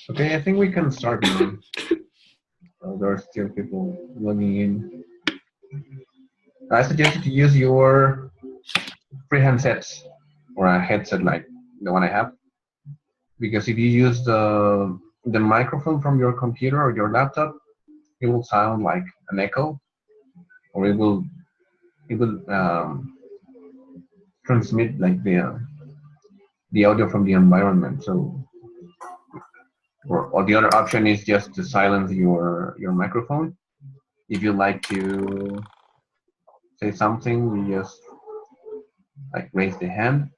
Okay, I think we can start now. There are still people logging in. I suggest to use your free handsets or a headset like the one I have, because if you use the microphone from your computer or your laptop, it will sound like an echo, or it will transmit like the audio from the environment. So, or the other option is just to silence your microphone. If you like to say something, you just like raise the hand.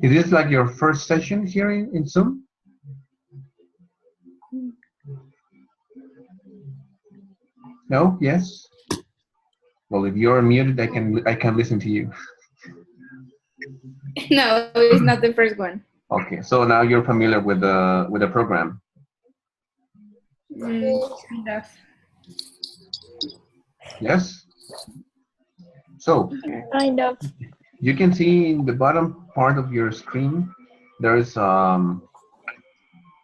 Is this like your first session here in Zoom? No? Yes? Well, if you're muted, I can listen to you. No, it's not the first one. Okay, so now you're familiar with the program. Kind of. Yes? So Kind of. you can see in the bottom part of your screen, there's a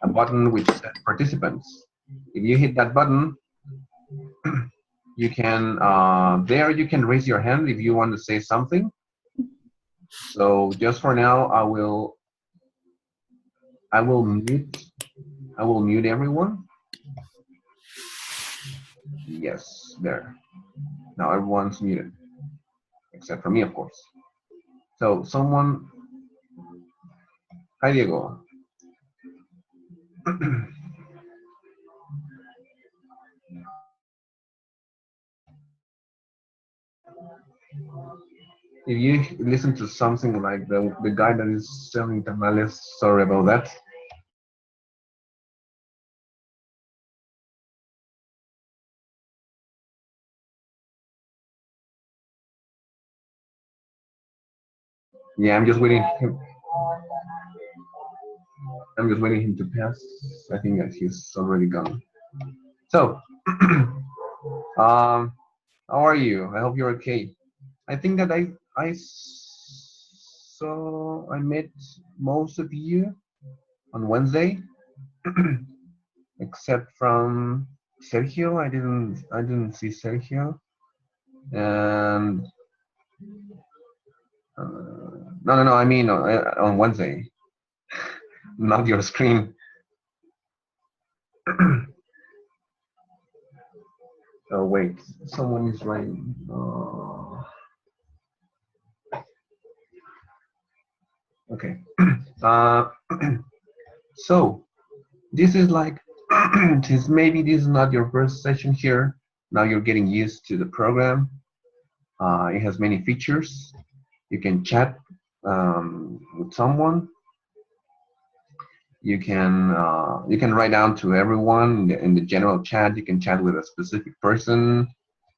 button which says participants. If you hit that button, you can there you can raise your hand if you want to say something. So just for now, I will mute everyone. Yes, there. Now everyone's muted, except for me, of course. So someone, hi Diego. If you listen to something like the guy that is selling tamales, sorry about that. Yeah, I'm just waiting him to pass. I think that he's already gone. So, how are you? I hope you're okay. I think that I met most of you on Wednesday, except from Sergio. I didn't see Sergio, and no. I mean on Wednesday, not your screen. Oh wait, someone is writing. Okay. So this is like, since maybe this is not your first session here, now you're getting used to the program. It has many features. You can chat with someone. You can write down to everyone in the general chat. You can chat with a specific person.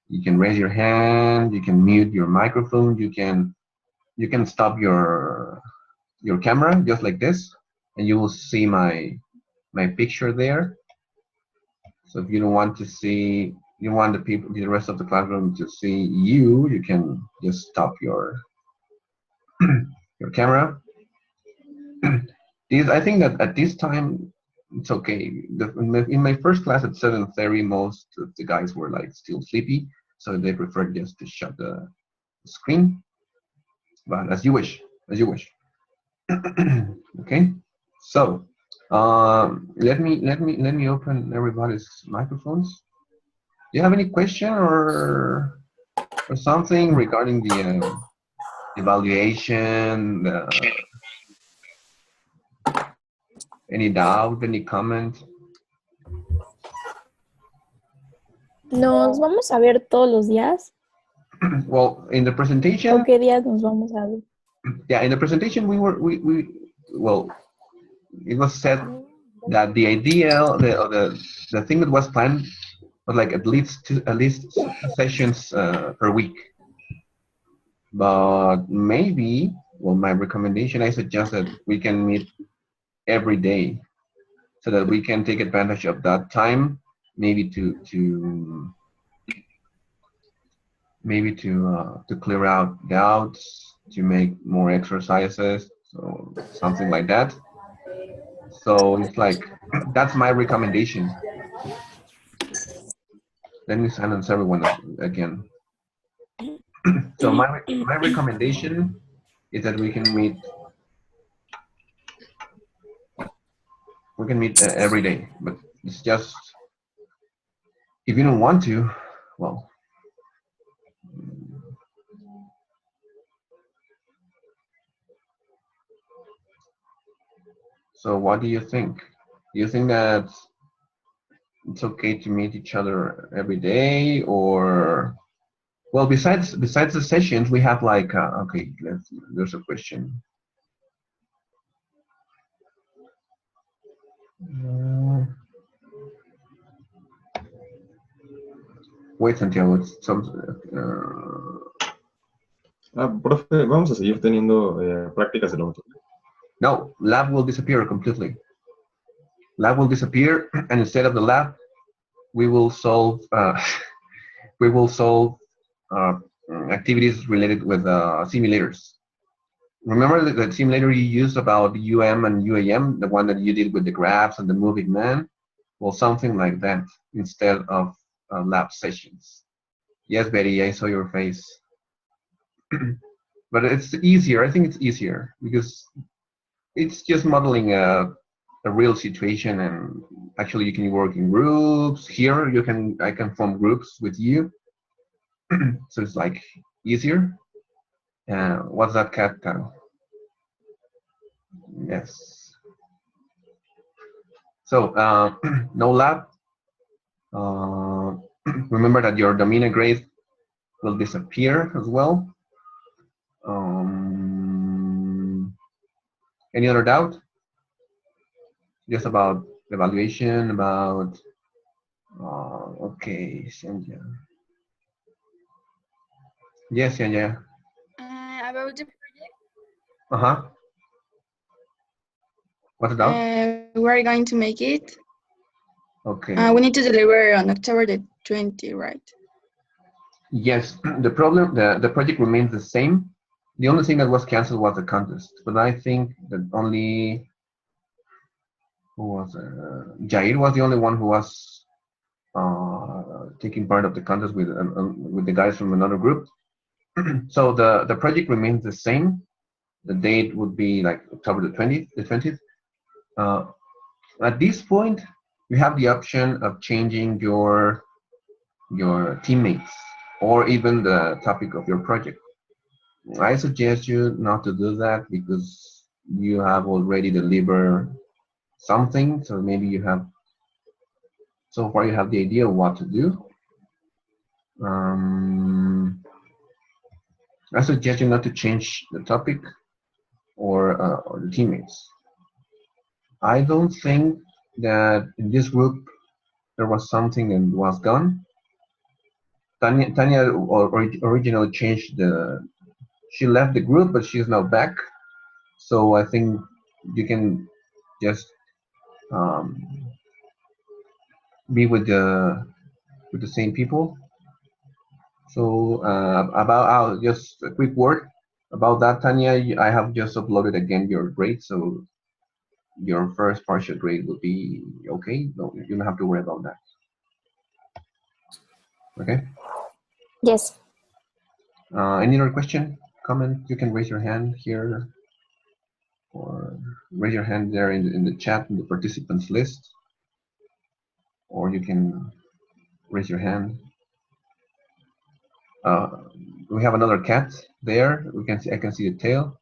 You can raise your hand. You can mute your microphone. You can stop your camera just like this, and you will see my picture there. So if you don't want to see, you want the rest of the classroom to see you, you can just stop your camera. I think that at this time it's okay. In my first class at 7:30, most of the guys were like still sleepy, so they preferred just to shut the screen. But as you wish, as you wish. Okay, so let me open everybody's microphones. Do you have any question or something regarding the evaluation? Any doubt? Any comment? ¿Nos vamos a ver todos los días? Well, in the ¿O presentation, qué días nos vamos a ver? yeah, in the presentation well, it was said that the idea, the thing that was planned was like at least 2 sessions per week. But maybe, well, my recommendation, I suggest that we can meet every day so that we can take advantage of that time, maybe to clear out doubts, to make more exercises, so something like that. So it's like that's my recommendation. Let me silence everyone again. So my recommendation is that we can meet every day, but it's just if you don't want to, well. So what do you think? Do you think that it's okay to meet each other every day, or well, besides the sessions, we have like okay, there's a question. Uh, Wait until it's some. Profe, vamos a seguir teniendo prácticas de laboratorio. No, lab will disappear completely. Lab will disappear, and instead of the lab, we will solve we will solve uh, activities related with simulators. Remember the simulator you used about UM and UAM, the one that you did with the graphs and the moving man? Well, something like that instead of lab sessions. Yes, Betty, I saw your face. But it's easier. I think it's easier because it's just modeling a real situation, and actually you can work in groups. Here I can form groups with you, so it's like easier. What's that, cat? Yes. So no lab. Remember that your Domina grade will disappear as well. Any other doubt? Just about evaluation, about okay, Sandhya. Yes, yeah. About the Uh-huh. What's the doubt? we're going to make it. Okay. We need to deliver on October the 20th, right? Yes, the project remains the same. The only thing that was canceled was the contest, but I think that only who was Jair was the only one who was taking part of the contest with the guys from another group. So the project remains the same. The date would be like October the 20th. The 20th. At this point, you have the option of changing your teammates or even the topic of your project. I suggest you not to do that because you have already delivered something. So maybe so far you have the idea of what to do. I suggest you not to change the topic or the teammates. I don't think that in this group there was something that was gone. Tanya originally changed she left the group, but she's now back. So I think you can just um, be with the same people. So about just a quick word about that, Tanya. I have just uploaded again your grade, so your first partial grade will be okay. No, you don't have to worry about that. Okay. Yes. Any other question, comment? You can raise your hand here, or raise your hand there in the chat in the participants list, or you can raise your hand. We have another cat there. I can see the tail.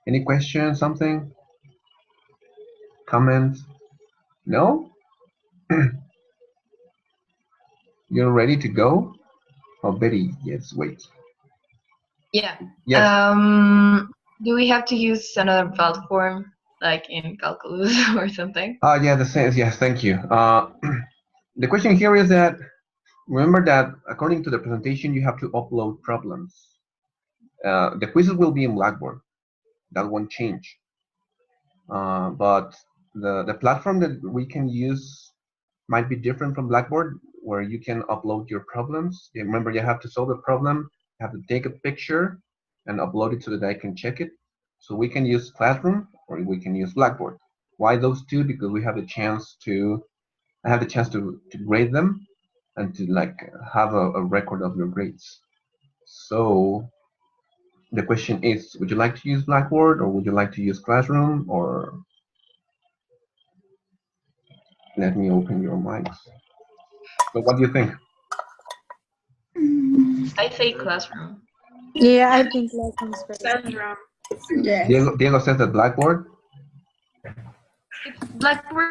Any question? Something? Comment? No? You're ready to go? Oh, Betty, yes, wait. Yeah. Yes. Do we have to use another platform, like in Calculus or something? Yeah, the same. Yes, thank you. The question here is that, remember that according to the presentation, you have to upload problems. The quizzes will be in Blackboard. That won't change. But the platform that we can use might be different from Blackboard, where you can upload your problems. Remember, you have to solve a problem, you have to take a picture and upload it so that I can check it. So we can use Classroom or we can use Blackboard. Why those two? Because we have the chance to, I have the chance to grade them and to like have a record of your grades. So the question is, would you like to use Blackboard or would you like to use Classroom? Or let me open your mics. So what do you think? I say Classroom. Yeah, I think Classroom's better. Classroom. Yes. Diego says that Blackboard. Blackboard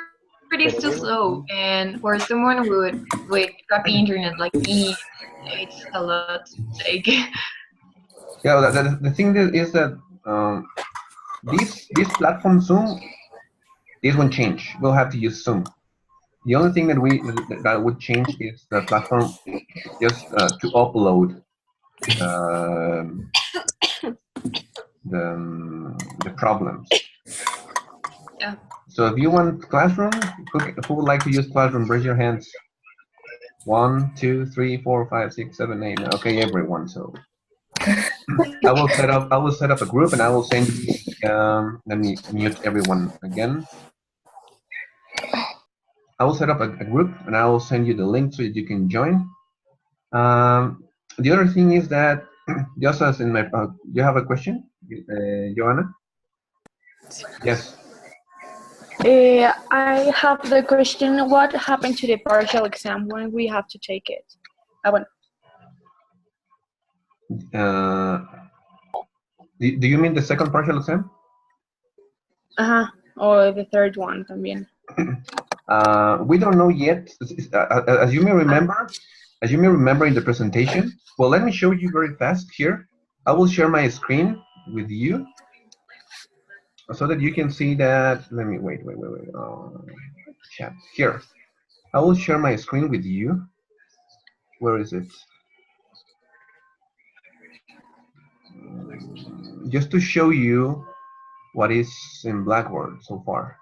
is too slow, and for someone with crappy internet like me, it's a lot to take. Yeah, the thing is that this platform Zoom, this won't change. We'll have to use Zoom. The only thing that would change is the platform, just to upload the problems. Yeah. So if you want Classroom, who would like to use Classroom? Raise your hands. 1, 2, 3, 4, 5, 6, 7, 8. Okay, everyone. So I will set up a group and I will send. Let me mute everyone again. I will set up a group and I will send you the link so that you can join. The other thing is that just as in my, you have a question, Joanna? Yes. I have the question, what happened to the partial exam when we have to take it? Do you mean the second partial exam? Or the third one también. We don't know yet. As you may remember, in the presentation. Well, let me show you very fast here. I will share my screen with you so that you can see that. Let me wait. Chat here. I will share my screen with you. Where is it? Just to show you what is in Blackboard so far.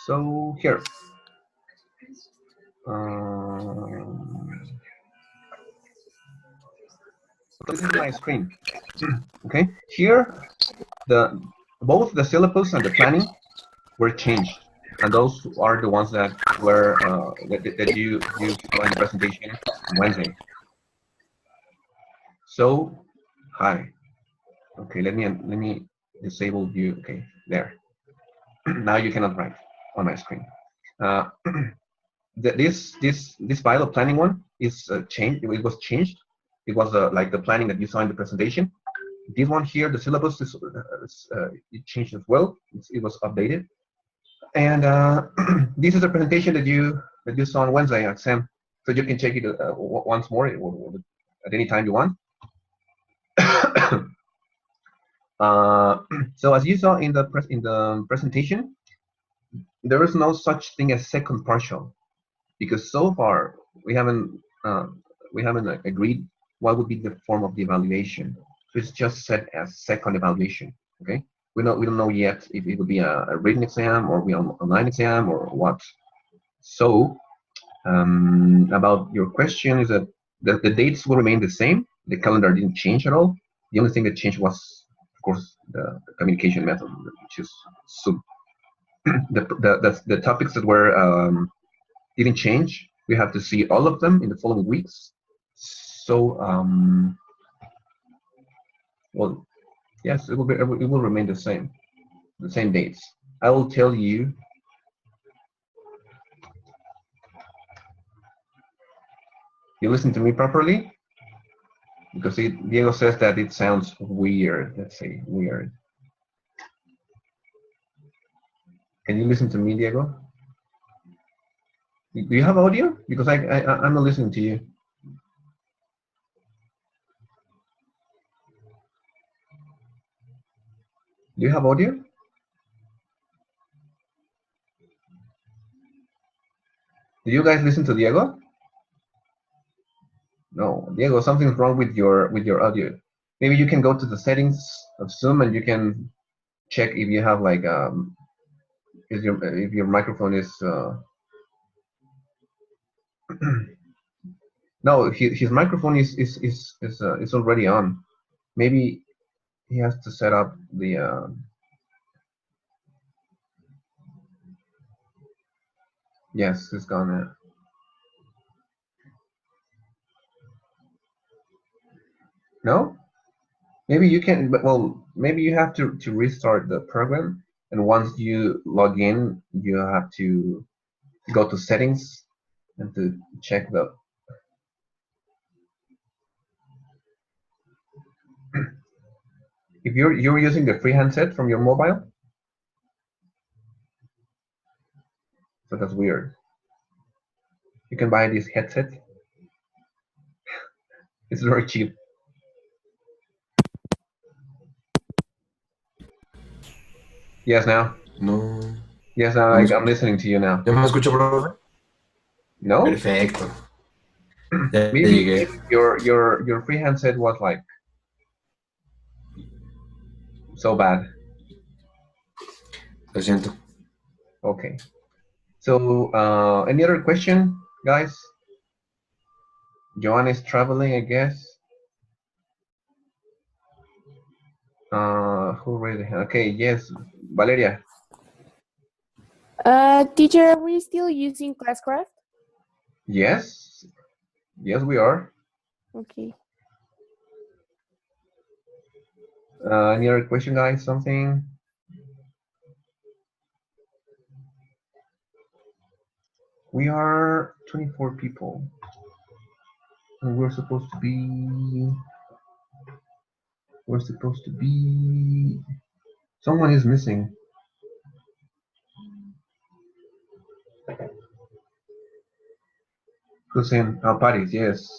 So here. This is my screen. Okay, here both the syllabus and the planning were changed, and those are the ones that were that you saw in the presentation on Wednesday. So, hi. Okay, let me disable view. Okay, there. Now you cannot write on my screen. This file of planning one is changed. It was changed. It was like the planning that you saw in the presentation. This one here, the syllabus is it changed as well. It was updated, and this is a presentation that you saw on Wednesday at Sam, so you can check it once more at any time you want. So as you saw in the presentation, there is no such thing as second partial, because so far we haven't agreed what would be the form of the evaluation. So it's just set as second evaluation. Okay, we don't know yet if it will be a written exam or be an online exam or what. So about your question is that the dates will remain the same. The calendar didn't change at all. The only thing that changed was, of course, the communication method, which is Zoom. The topics that were didn't change. We have to see all of them in the following weeks. So, well, yes, it will remain the same dates. I will tell you. You listen to me properly? Because Diego says that it sounds weird. Let's say weird. you listen to me, Diego? Do you have audio? Because I'm not listening to you. Do you have audio? Do you guys listen to Diego? No, Diego, something's wrong with your audio. Maybe you can go to the settings of Zoom and you can check if you have like if your microphone is no, his microphone is already on. Maybe he has to set up the yes, it's gone now. No? Maybe you can, but well, maybe you have to restart the program, and once you log in, you have to go to settings and to check the if you're using the free handset from your mobile. So that's weird. You can buy this headset. It's very cheap. Yes, now. No. Yes, now I'm listening to you now. ¿Ya me escucho, profe? No? Perfecto. Ya Maybe llegué. your free handset was like so bad. Lo siento. Okay. So any other question, guys? Joanne is traveling, I guess. Who raised the hand? Okay, yes, Valeria. Teacher, are we still using Classcraft? Yes, yes, we are. Okay. Any other question, guys? Something? We are 24 people, and we're supposed to be. Someone is missing. Who's in? Oh, Paris, yes.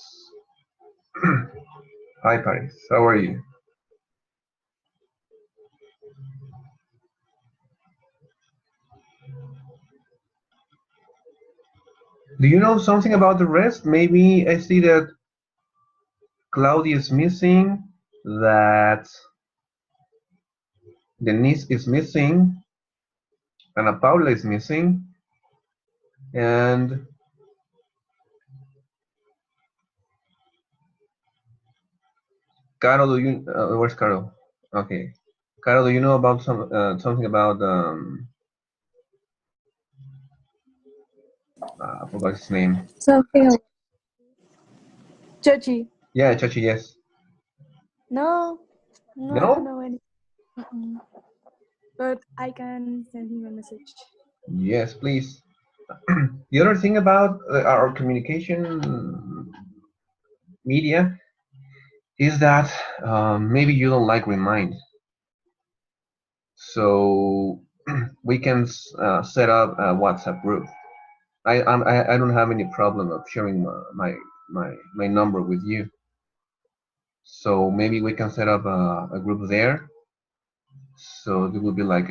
Hi, Paris. How are you? Do you know something about the rest? Maybe I see that Claudia is missing, that Denise is missing, Ana Paula is missing, and Carol, do you, where's Carol? Okay. Carol, do you know about something about, I forgot his name. Something else. Chochi. Yeah, Chachi, yes. No, I No? don't know any. But I can send him a message. Yes, please. The other thing about our communication media is that maybe you don't like Remind. So we can set up a WhatsApp group. I don't have any problem of sharing my number with you. So maybe we can set up a group there. So it will be like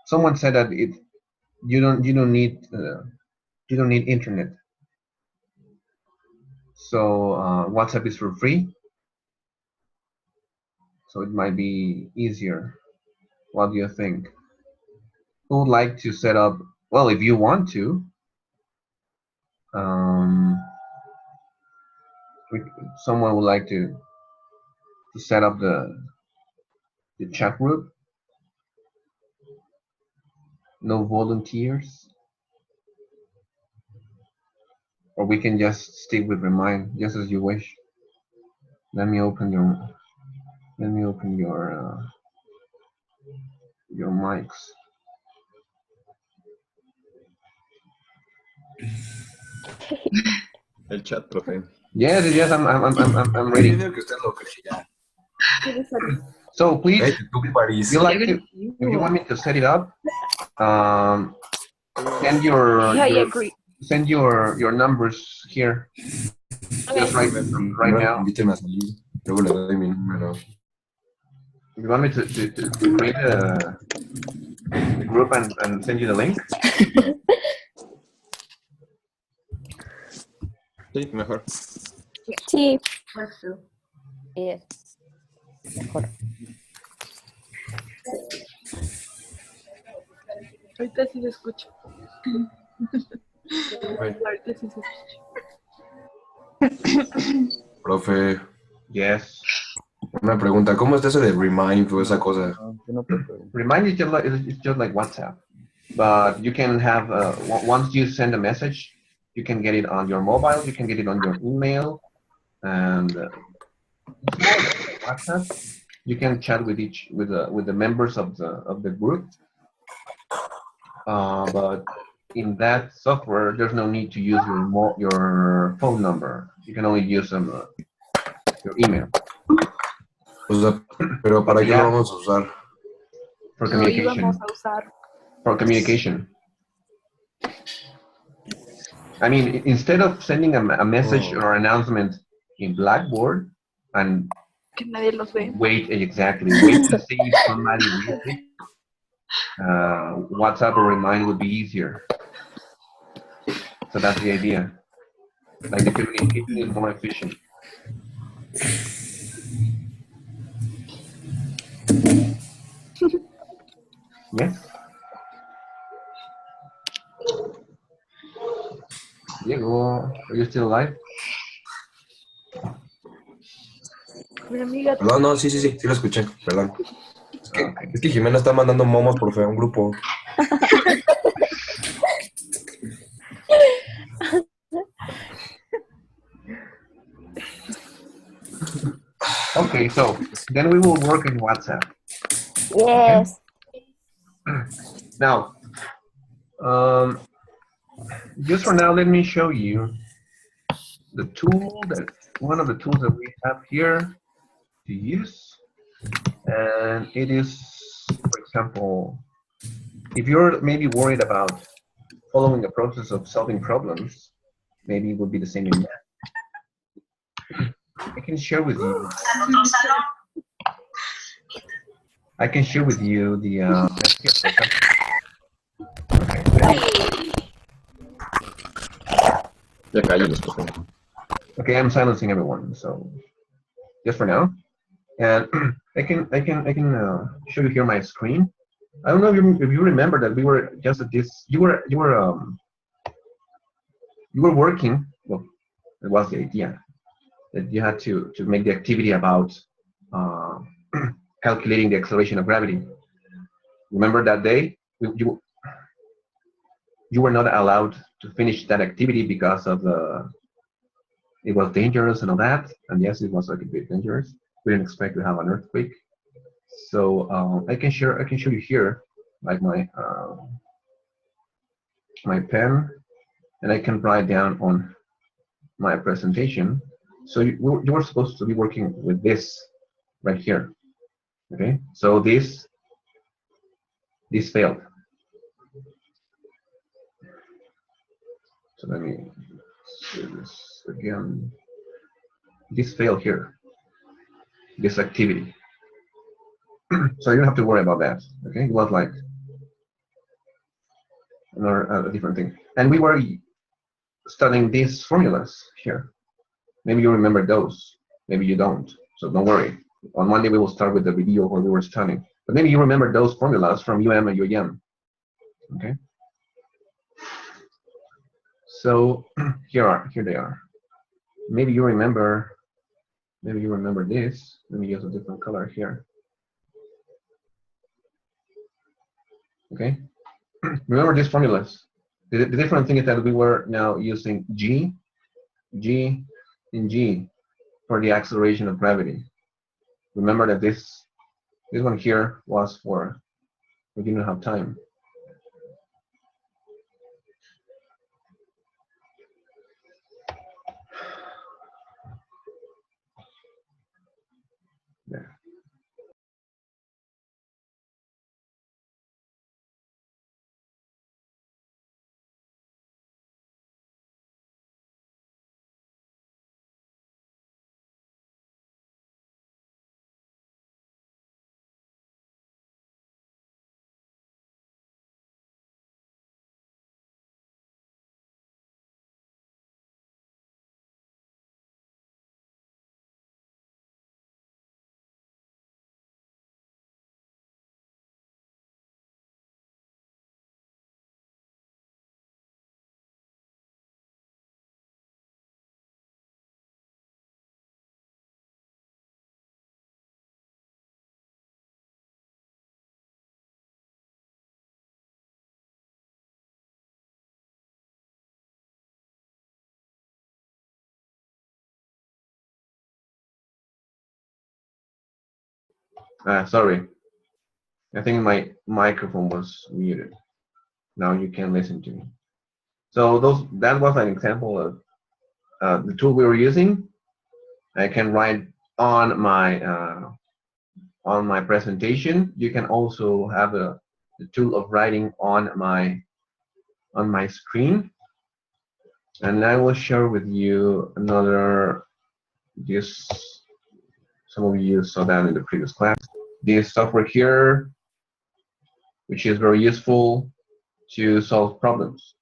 someone said that you don't need internet. So WhatsApp is for free. So it might be easier. What do you think? Who would like to set up? Well, if you want to. Someone would like to set up the chat group. No volunteers, or we can just stick with Remind, just as you wish. Let me open your mics. El chat, profe. Yes, I'm ready. So please, if you want me to set it up, send your, Yeah, I your agree. send your numbers here. Just right now. Invíteme a salir. Luego le doy mi número. You want me to create a group and send you the link? Sí, mejor. Sí. Let's do. Yes. Mejor. Ahorita sí se escucha. Ok. Ahorita sí se escucha. Profe, Yes. una pregunta. ¿Cómo está eso de remind o esa cosa? Remind is just like WhatsApp, but you can have once you send a message, you can get it on your mobile, you can get it on your email, and WhatsApp. You can chat with the members of the group. But in that software, there's no need to use your phone number. You can only use your email. O sea, pero ¿para qué lo vamos a usar? For Lo communication. íbamos a usar. For communication. I mean, instead of sending a message or announcement in Blackboard and Que nadie los ve. wait to see if somebody reads it, WhatsApp or Remind would be easier. So that's the idea. Like the communication is more efficient. Yes. Diego, are you still alive? Mi amiga, Perdón, no, sí lo escuché, perdón. Okay. Es que Jimena está mandando momos por fe a un grupo. Okay, so then we will work in WhatsApp. Yes. Now, just for now, let me show you one of the tools that we have here to use. And it is, for example, if you're maybe worried about following a process of solving problems, maybe it would be the same in math. I can share with you the Ya cállenlos, por favor. okay, I'm silencing everyone, so just for now. And I can show you here my screen. I don't know if you remember that we were just at this. You were working. Well, it was the idea that you had to make the activity about calculating the acceleration of gravity. Remember that day? You were not allowed to finish that activity because of it was dangerous and all that. And yes, it was like a bit dangerous. We didn't expect to have an earthquake. So I can show you here, like my pen, and I can write down on my presentation. So you were supposed to be working with this right here. Okay, so this failed. So let me see this again. This failed here. This activity. So you don't have to worry about that. Okay, it was like another a different thing. And we were studying these formulas here. Maybe you remember those. Maybe you don't. So don't worry. On Monday we will start with the video where we were studying. But maybe you remember those formulas from UM and UM. Okay. So here they are. Maybe you remember this. Let me use a different color here. Okay. Remember these formulas. The different thing is that we were now using G, and G for the acceleration of gravity. Remember that this one here was for we didn't have time. There. Sorry, I think my microphone was muted. Now you can listen to me. So that was an example of the tool we were using. I can write on my presentation. You can also have the tool of writing on my screen, and I will share with you another. This some of you saw that in the previous class. This software here, which is very useful to solve problems.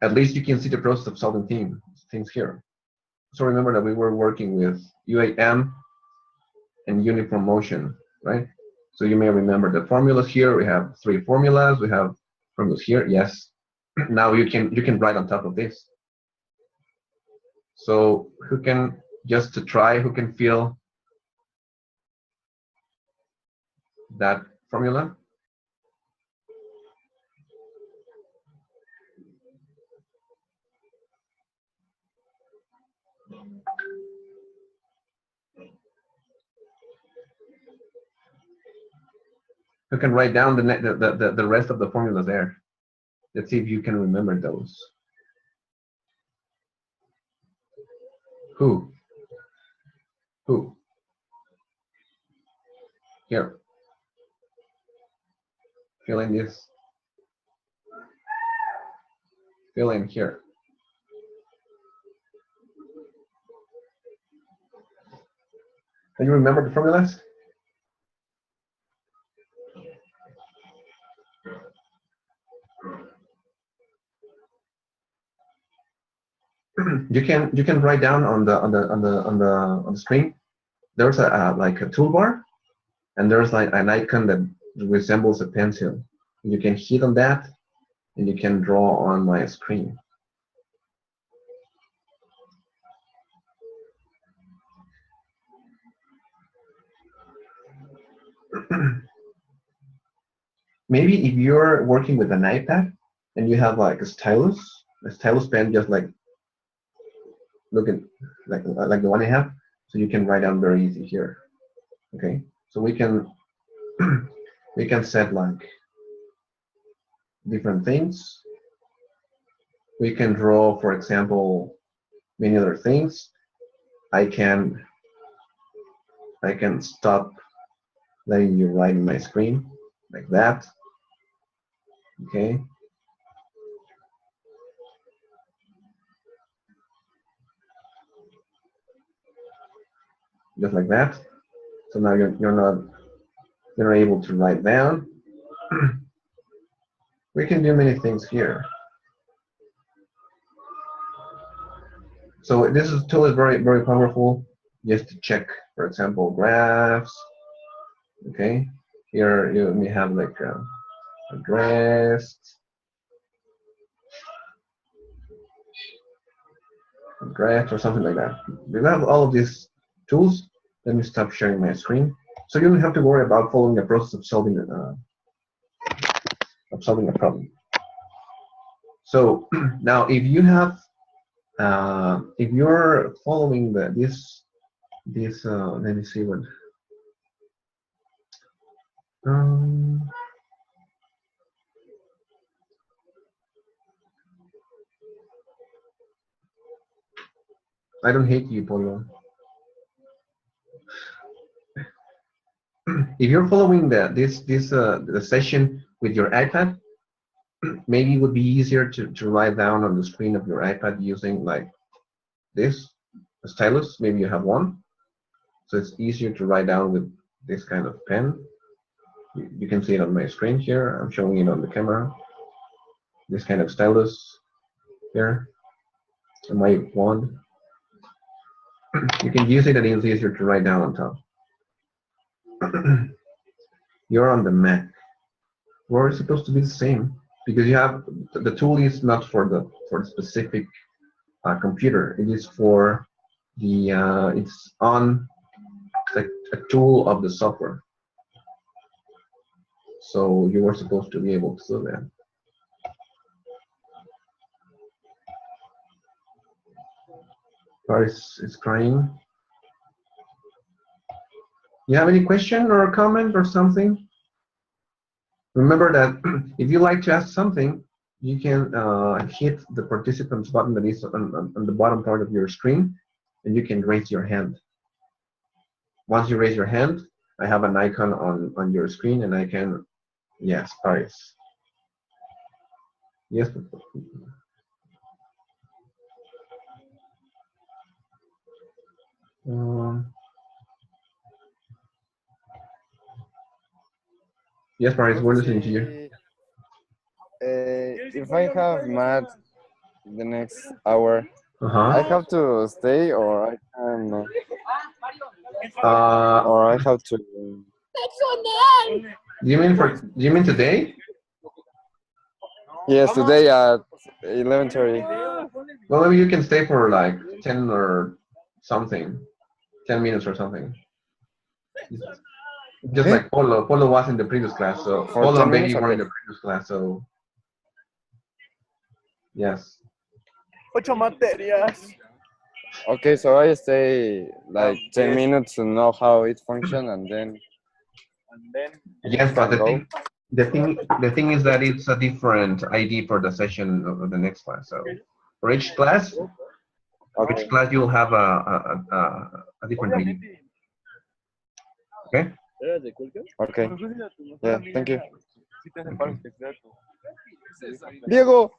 At least you can see the process of solving things here. So remember that we were working with UAM and uniform motion, right? So you may remember the formulas here. We have 3 formulas. We have formulas here. Yes. Now you can write on top of this. So who can, just to try, who can feel that formula? Who can write down the rest of the formulas there? Let's see if you can remember those. Who? Here. Fill in this. Fill in here. Can you remember the formulas? You can write down on the screen. There's like a toolbar, and there's like an icon that resembles a pencil. You can hit on that, and you can draw on my screen. Maybe if you're working with an iPad and you have like a stylus pen, just like looking like the one I have, so you can write down very easy here. Okay, so we can we can set like different things. We can draw, for example, many other things. I can stop letting you write in my screen like that. Okay. Just like that. So now you're able to write down. We can do many things here. So this tool is very, very powerful just to check, for example, graphs. Okay, here you may have like address, graph, or something like that. We have all of these tools. Let me stop sharing my screen. So you don't have to worry about following the process of solving a problem. So now, if you have, if you're following this, let me see what. I don't hate you, Polo. If you're following the session with your iPad, maybe it would be easier to write down on the screen of your iPad using like this, a stylus. Maybe you have one, so it's easier to write down with this kind of pen. You can see it on my screen here. I'm showing it on the camera. This kind of stylus here, and my wand. You can use it, and it's easier to write down on top. You're on the Mac. We're supposed to be the same because you have the tool is not for the specific computer. It is for the it's on like a tool of the software. So you were supposed to be able to do that. Paris is crying. You have any question or comment or something? Remember that if you like to ask something, you can hit the participants button that is on the bottom part of your screen, and you can raise your hand. Once you raise your hand, I have an icon on your screen, and I can, yes, Paris. Yes. Yes, Paris, we're listening to you. If I have math the next hour, I Uh-huh. have to stay or I can, Uh, or I have to. you mean today? Yes, today at 11:30. Well, maybe you can stay for like 10 or something, 10 minutes or something. Just like Polo. Polo was in the previous class, so For Polo 10 and Betty minutes, were in okay. the previous class, so yes. Okay, so I stay like 10 minutes to know how it functions and then Yes, but can go. the thing is that it's a different ID for the session of the next class. So for each class Okay. you'll have a different ID. Okay. Okay. Yeah, thank you. Diego.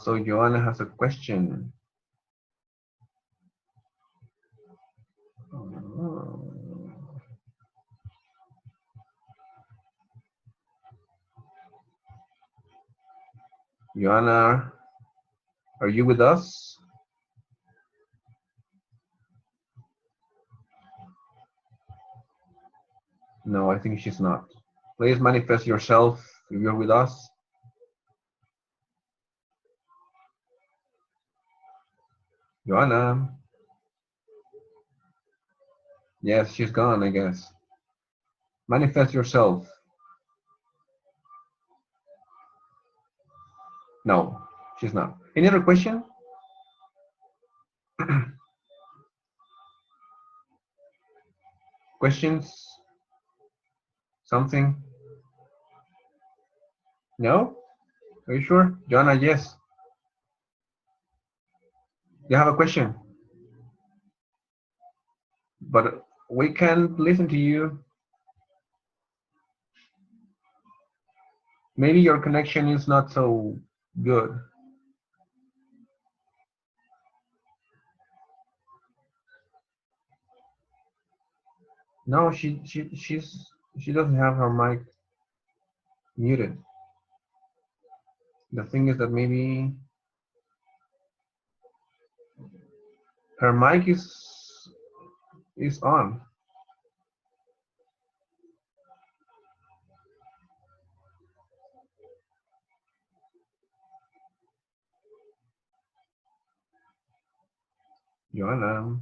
So Joanna has a question. Joanna, are you with us? No, I think she's not. Please manifest yourself if you're with us. Joanna. Yes, she's gone, I guess. Manifest yourself. No, she's not. Any other question? Questions? Something? No? Are you sure? Joanna, yes. You have a question? But we can't listen to you. Maybe your connection is not so good. No, she doesn't have her mic muted. The thing is that maybe her mic is on. Joanna.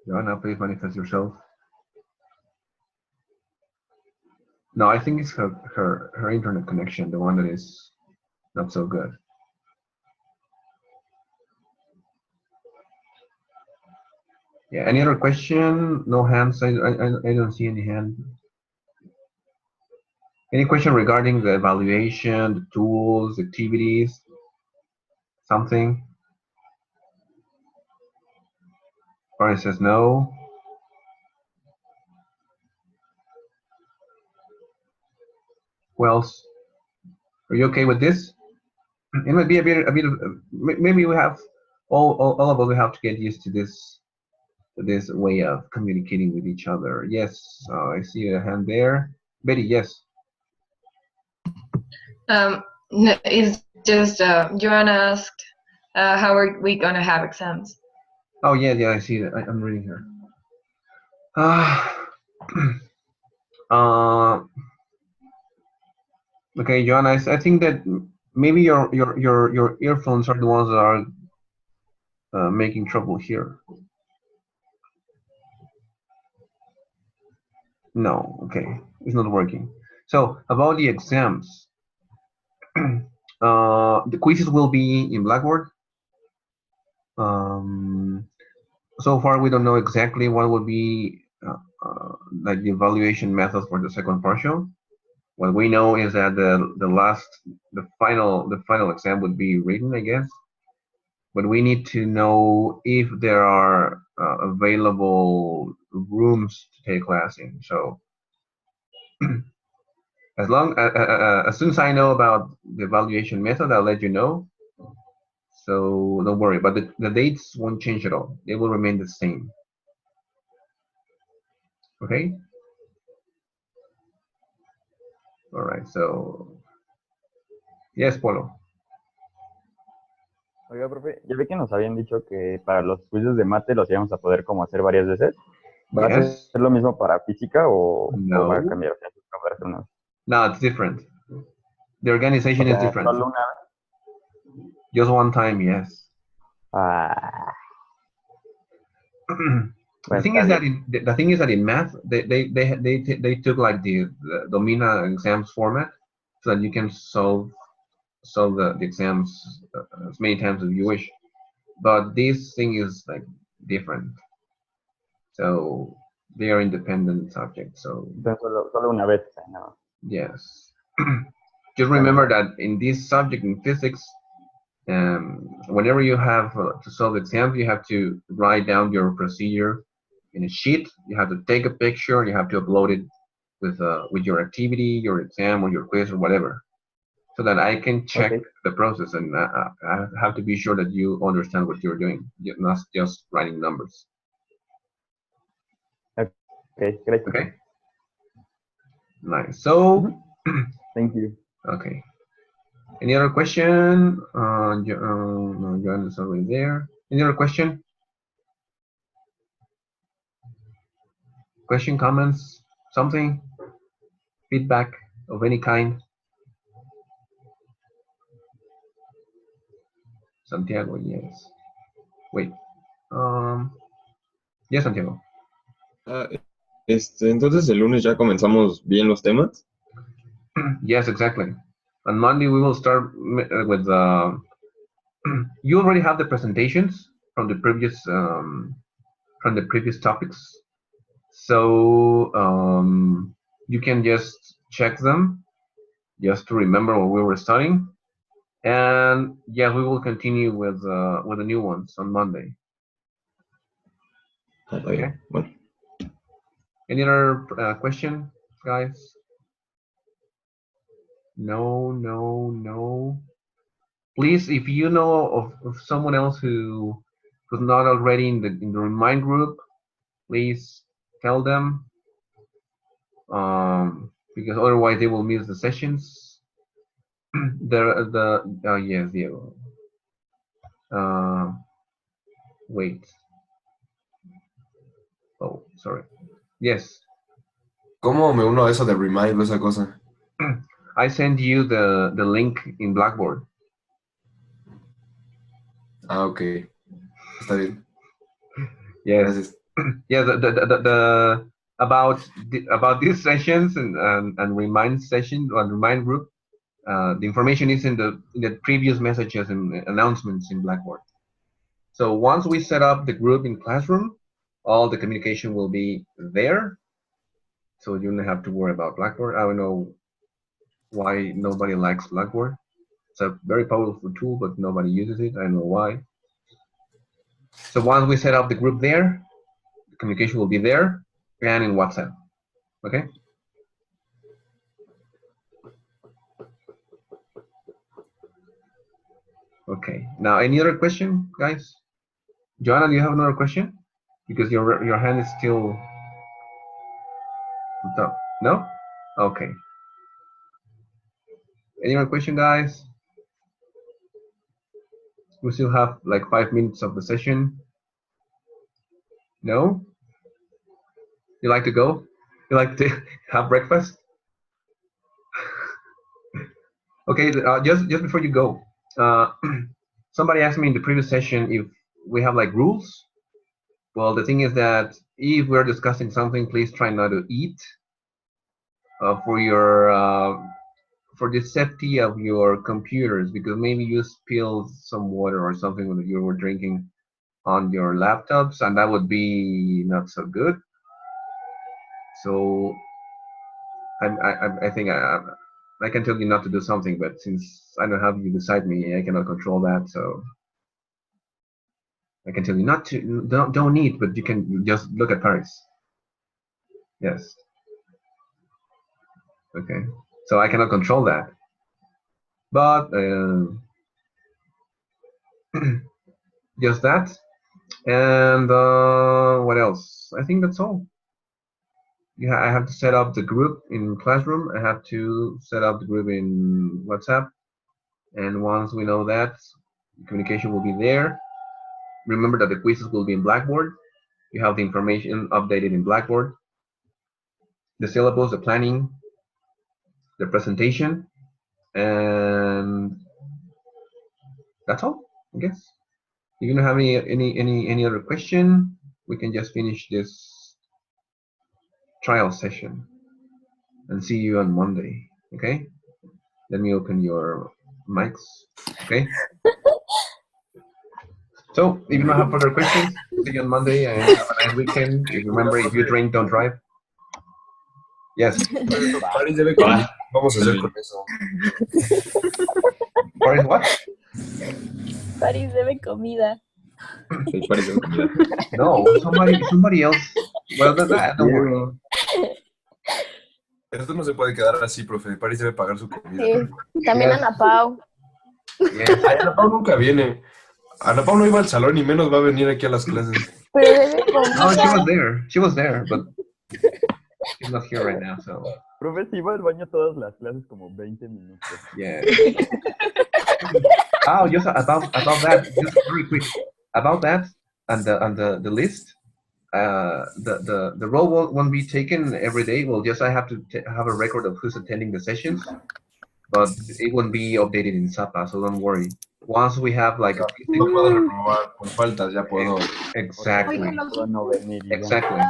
Joanna, please manifest yourself. No, I think it's her internet connection, the one that is not so good. Yeah, any other question? No hands, I don't see any hand. Any question regarding the evaluation, the tools, activities, something? Brian says no. Who else? Are you okay with this? It might be a bit of, maybe we have, all of us, we have to get used to this way of communicating with each other. Yes, I see a hand there. Betty, yes. No, it's just Joanna asked, how are we gonna have exams? Oh yeah, I see that. I'm reading here. Okay, Joanna, I think that maybe your earphones are the ones that are making trouble here. No, okay, it's not working. So about the exams, the quizzes will be in Blackboard. So far, we don't know exactly what would be like the evaluation method for the second partial. What we know is that the final exam would be written, I guess. But we need to know if there are available rooms to take class in. So as soon as I know about the evaluation method, I'll let you know. So don't worry, but the dates won't change at all. They will remain the same. Okay? All right, so yes, Polo. Oiga, profe, ya ve que nos habían dicho que para los quizzes de mate los íbamos a poder como hacer varias veces. ¿Va a Yes. ser lo mismo para física o va a No. cambiar? O sea, ¿va a hacer uno? No, it's different. The organization O is sea, different. solo una vez. Just one time, yes. Ah, The bueno, thing está is that bien. the thing is that in math they took like the Domina exams format so that you can solve the exams as many times as you wish. But this thing is like different. So they are independent subjects. So Entonces, solo una vez. O sea, no. yes. Just remember that in this subject in physics, whenever you have to solve exams, you have to write down your procedure in a sheet. You have to take a picture. You have to upload it with your activity, your exam, or your quiz, or whatever, so that I can check Okay. the process. And I have to be sure that you understand what you're doing, not just writing numbers. Okay, great. Okay. Nice. So, Thank you. okay. Any other question? No, John is already there. Any other question? Question, comments, something? Feedback of any kind? Santiago, yes. Wait. Yes, Santiago. Entonces el lunes ya comenzamos bien los temas. Yes, exactly. On Monday we will start with you already have the presentations from the previous topics, so you can just check them just to remember what we were studying, and yeah, we will continue with the new ones on Monday. Está bien. Bueno. Any other question, guys? No. Please, if you know of someone else who's not already in the Remind group, please tell them, because otherwise they will miss the sessions. Yes, Diego. Wait. Oh, sorry. Yes. ¿Cómo me uno a eso de Remind o esa cosa? I send you the link in Blackboard. Ah, ok. Está bien. Yes. Gracias. Yeah. The about these sessions and Remind session or Remind group. The information is in the previous messages and announcements in Blackboard. So once we set up the group in Classroom, all the communication will be there. So you don't have to worry about Blackboard. I don't know why nobody likes Blackboard. It's a very powerful tool, but nobody uses it. I don't know why. So once we set up the group there, the communication will be there and in WhatsApp. Okay? Okay. Now, any other question, guys? Joanna, do you have another question? Because your hand is still up. No? Okay. Any other question, guys? We still have like 5 minutes of the session. No? You like to go? You like to have breakfast? Okay, just before you go, somebody asked me in the previous session if we have like rules. Well, the thing is that if we're discussing something, please try not to eat for the safety of your computers, because maybe you spilled some water or something that you were drinking. on your laptops, and that would be not so good. So I think I can tell you not to do something, but since I don't have you beside me, I cannot control that. So I can tell you not to, don't need, but you can just look at Paris. Yes. Okay. So I cannot control that. But just that. And what else? I think that's all. Yeah, I have to set up the group in Classroom. I have to set up the group in WhatsApp. And once we know that, communication will be there. Remember that the quizzes will be in Blackboard. You have the information updated in Blackboard. The syllabus, the planning, the presentation, and that's all, I guess. If you don't have any other question, we can just finish this trial session and see you on Monday. Okay? Let me open your mics. Okay? So, if you don't have further questions, see you on Monday and have a nice weekend. Remember, if you drink, don't drive. Yes. Paris debe comida. Vamos a hacer con eso. Paris, what? Paris debe comida. Sí, Paris debe comida. No, somebody else. Well, that, don't worry. Esto no se puede quedar así, profe. Paris debe pagar su comida. Sí. También Yes. Ana Pau. Yes. Ay, Ana Pau nunca viene. Ana Pau no iba al salón y menos va a venir aquí a las clases. Pero debe No, she comida. was there. She was there, but she's not here right now, so Profe, si iba al baño todas las clases como 20 minutos. yeah. Oh, just about that, just very quick. About that and the list, the roll won't be taken every day. Well, just I have to have a record of who's attending the sessions, but it won't be updated in SAPA, so don't worry. Once we have like a few No puedo things, reprobar por faltas, ya puedo. exactly. Puedo no venir y ya. Exactly.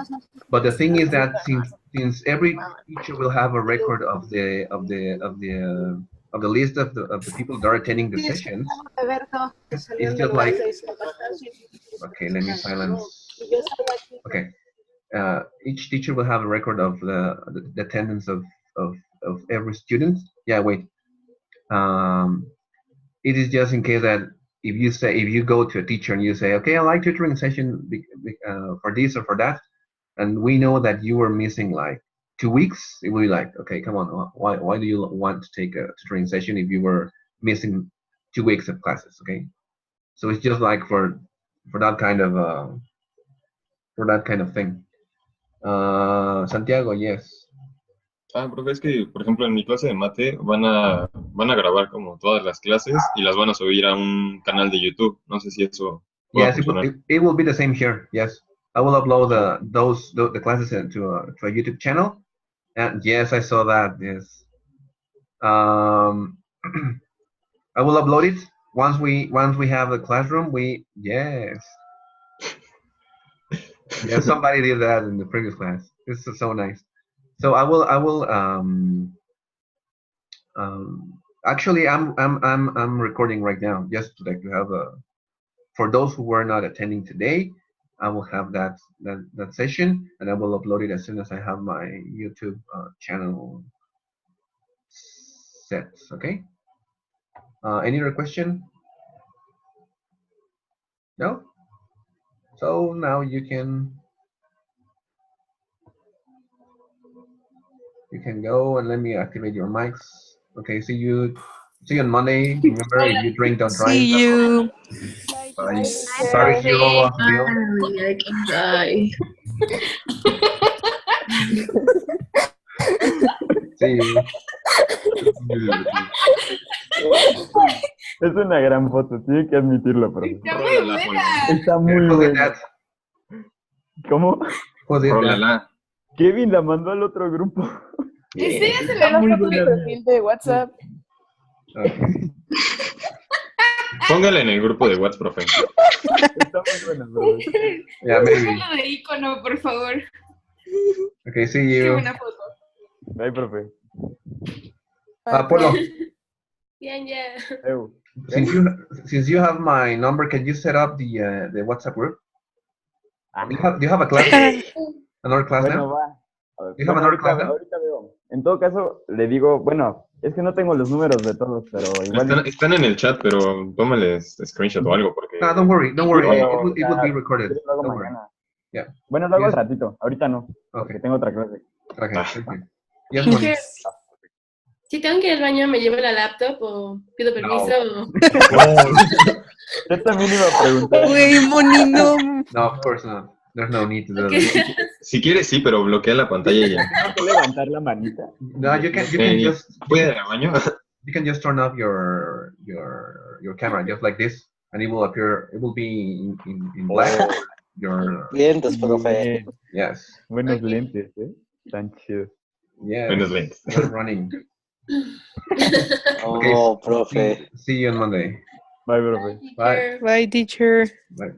But the thing is that since every teacher will have a record of the list of the people that are attending the sessions, it's just like, okay, let me silence. Okay, each teacher will have a record of the attendance of every student. Yeah, wait. It is just in case that if you go to a teacher and you say, okay, I like tutoring session for this or for that, and we know that you were missing like 2 weeks, it will be like, okay, come on, why do you want to take a tutoring session if you were missing 2 weeks of classes? Okay, so it's just like for that kind of thing. Santiago, yes. Profe, es que, por ejemplo, en mi clase de mate van a grabar como todas las clases y las van a subir a un canal de YouTube. No sé si eso pueda Yes, funcionar. it will be the same here. Yes, I will upload the classes to a YouTube channel. And yes, I saw that. Yes, I will upload it once we have the classroom. Yes, somebody did that in the previous class. This is so nice. So I will actually I'm recording right now just to have for those who were not attending today. I will have that session and I will upload it as soon as I have my YouTube channel set. Okay. Any other question? No. So now you can go and let me activate your mics. Okay. See you on Monday. Remember, if you drink, don't drive. See you. Bye. Sorry, see you all. I can die. See you. Es una gran foto, tiene que admitirlo, profe. Está muy Who did buena. that? ¿Cómo? Who did that? Rólala. Kevin la mandó al otro grupo. Está muy buena. Perfil de WhatsApp. Okay. Póngala en el grupo de WhatsApp, profe. Está muy buena, profe. Yeah, maybe. Lo de icono, por favor. Okay, see Qué you. buena foto. Bye, profe. Polo. Bien, ya. Eu. Since you have my number, can you set up the WhatsApp group? Ah, Do you have a class? Another class bueno, now? va. A ver, Do you have bueno, another class now? ahorita veo. En todo caso, le digo, bueno, es que no tengo los números de todos, pero igual. Están en el chat, pero tómales screenshot o algo, porque... No, don't worry. It Pero, will o sea, be recorded. si quieres lo hago Don't worry. mañana. Yeah. Bueno, lo hago al Yes. ratito, ahorita no, porque Okay. tengo otra clase. Okay. Ah. Thank you. Yes, Moni. Teacher, si tengo que ir al baño, ¿me llevo la laptop o pido permiso? o- Yo también iba a preguntar. Güey, Moni, no. No, of course not. There's no need to do Ok. that. Si quieres, sí, pero bloquea la pantalla y ya. Tengo que levantar la manita. No, you can Eh, just ¿Puede ir al baño? you can just turn off your camera just like this, and it will appear. It will be in black. Your Vientos, profe. yes, Buenos Ok. lentes, Tan chidos. yes. Buenos lentes. You're running. Oh, profe. See you on Monday. Bye, profe. Bye. Bye, teacher. Bye.